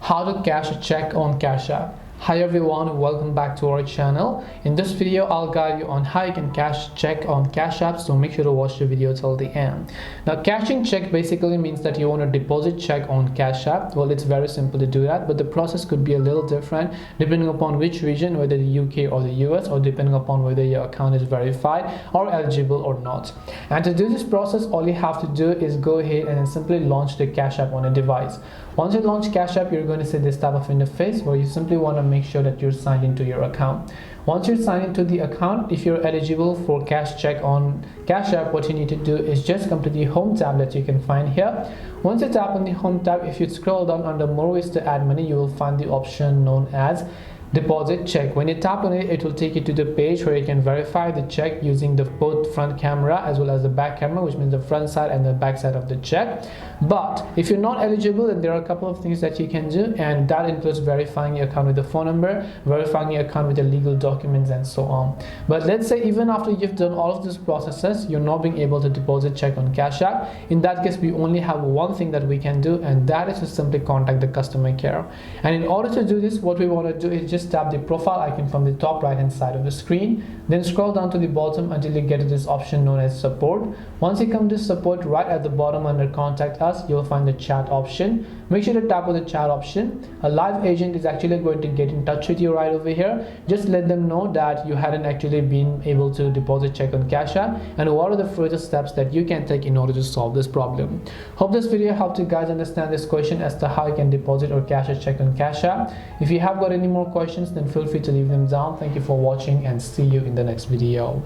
how to cash a check on Cash App. Hi everyone, welcome back to our channel. In this video I'll guide you on how you can cash check on Cash App, so make sure to watch the video till the end. Now cashing check basically means that you want to deposit check on Cash App. Well, it's very simple to do that, but the process could be a little different depending upon which region, whether the UK or the US, or depending upon whether your account is verified or eligible or not. And to do this process, all you have to do is go ahead and simply launch the Cash App on a device. Once you launch Cash App, you're going to see this type of interface where you simply want to make sure that you're signed into your account. Once you're signed into the account, if you're eligible for cash check on Cash App, what you need to do is just come to the home tab that you can find here. Once you tap on the home tab, if you scroll down under more ways to add money, you will find the option known as deposit check. When you tap on it, it will take you to the page where you can verify the check using the both front camera as well as the back camera, which means the front side and the back side of the check. But if you're not eligible, then there are a couple of things that you can do, and that includes verifying your account with the phone number, verifying your account with the legal documents, and so on. But let's say even after you've done all of these processes, you're not being able to deposit check on Cash App. In that case, we only have one thing that we can do, and that is to simply contact the customer care. And in order to do this, what we want to do is just tap the profile icon from the top right hand side of the screen, then scroll down to the bottom until you get to this option known as support. Once you come to support, right at the bottom under contact us, you'll find the chat option. Make sure to tap on the chat option. A live agent is actually going to get in touch with you right over here. Just let them know that you hadn't actually been able to deposit check on Cash App and what are the further steps that you can take in order to solve this problem. Hope this video helped you guys understand this question as to how you can deposit or cash a check on Cash App. If you have got any more questions, then feel free to leave them down. Thank you for watching and see you in the next video.